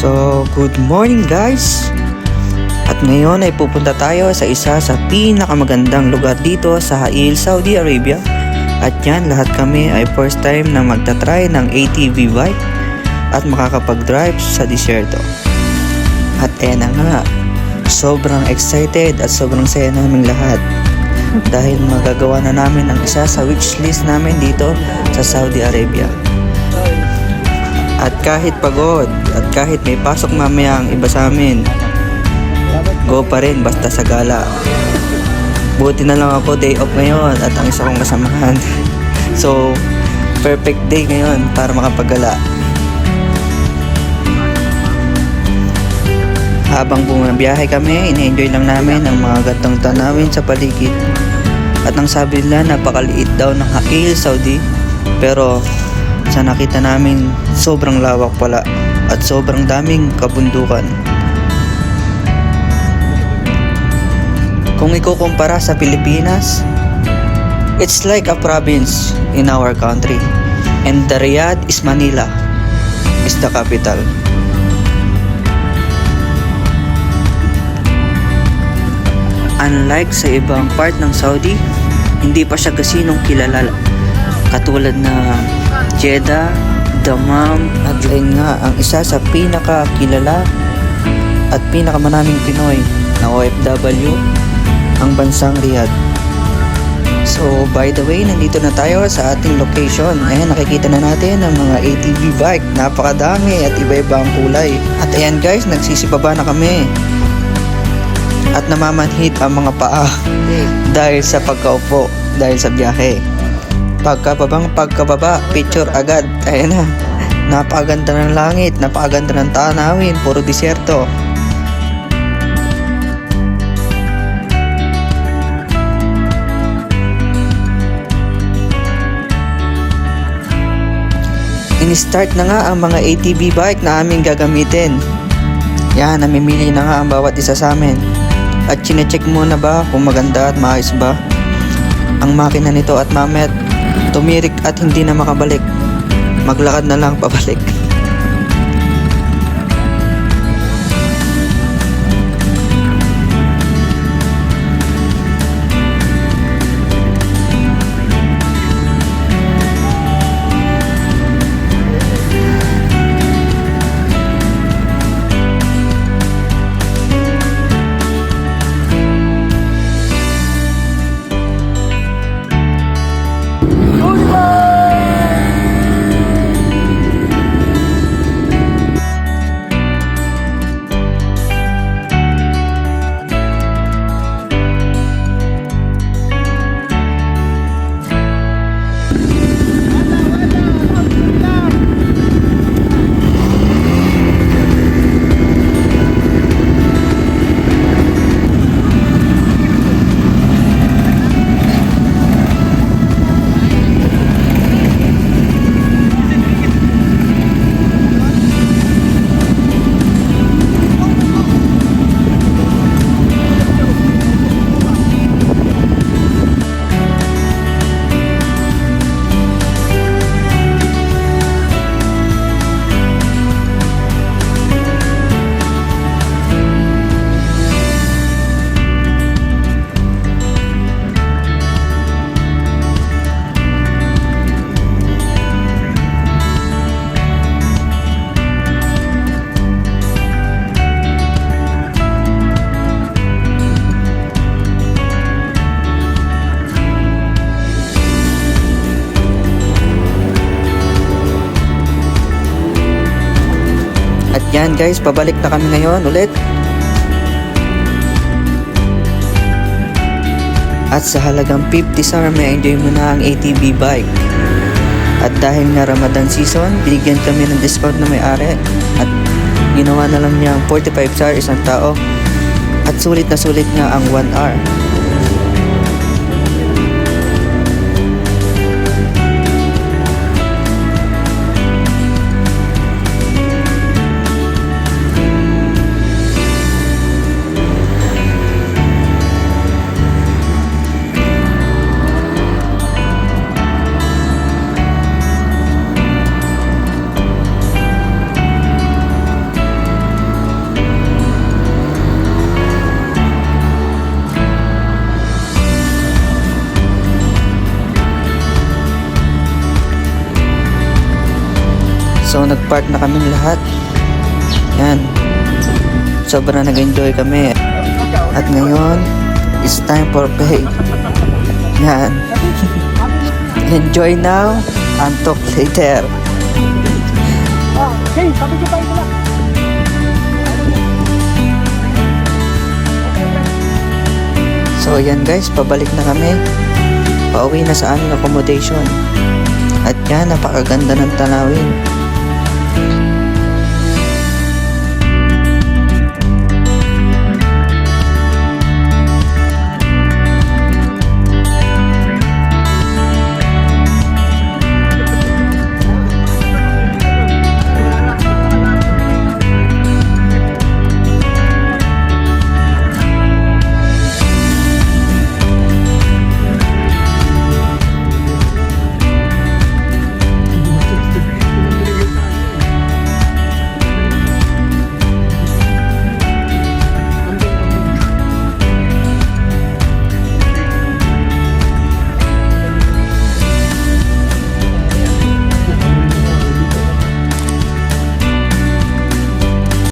So, good morning guys! At ngayon ay pupunta tayo sa isa sa pinakamagandang lugar dito sa Hail, Saudi Arabia. At yan, lahat kami ay first time na magta-try ng ATV bike at makakapag-drive sa disyerto. At na nga, sobrang excited at sobrang saya naming lahat dahil magagawa na namin ang isa sa wishlist namin dito sa Saudi Arabia. At kahit pagod at kahit may pasok mamaya ang iba sa amin, go pa rin basta sa gala. Buti na lang ako day off ngayon at ang isa kong kasamahan. So, perfect day ngayon para makapagala. Habang bumabiyahe kami, ina-enjoy lang namin ang mga gantong tanawin sa paligid. At ang sabi nila, napakaliit daw ng Hail, Saudi. Pero sa nakita namin, sobrang lawak pala at sobrang daming kabundukan. Kung ikukumpara sa Pilipinas, it's like a province in our country. And the Riyadh is Manila, is the capital. Unlike sa ibang part ng Saudi, hindi pa siya gasinong kilala katulad na Jeddah, Dammam, at ayun nga ang isa sa pinakakilala at pinakamanaming Pinoy na OFW, ang bansang Riyadh. So by the way, nandito na tayo sa ating location. Ayan, nakikita na natin ang mga ATV bike, napakadami at iba-iba ang kulay. At ayan guys, nagsisibaba na kami at namamanhit ang mga paa dahil sa pagkaupo, dahil sa biyahe. Pagkababa, picture agad. Ayan na, napakaganda ng langit, napakaganda ng tanawin, puro disyerto. In-start na nga ang mga ATV bike na aming gagamitin. Yan, namimili na nga ang bawat isa sa amin. At chinecheck muna ba kung maganda at maayos ba ang makina nito, at mamet tumirik at hindi na makabalik, maglakad na lang pabalik. At yan guys, pabalik na kami ngayon ulit. At sa halagang 50 SAR, may enjoy mo na ang ATV bike. At dahil nga Ramadan season, binigyan kami ng discount na may-ari. At ginawa na lang niya ang 45 SAR isang tao. At sulit na sulit nga ang 1 hour. So nagpark na kaming lahat. Yan. Sobrang nag-enjoy kami. At ngayon, it's time for pay. Yan. Enjoy now and talk later. Okay, sabi ko tayo pala. So yan guys, pabalik na kami. Pauwi na sa aming accommodation. At yan, napakaganda ng tanawin.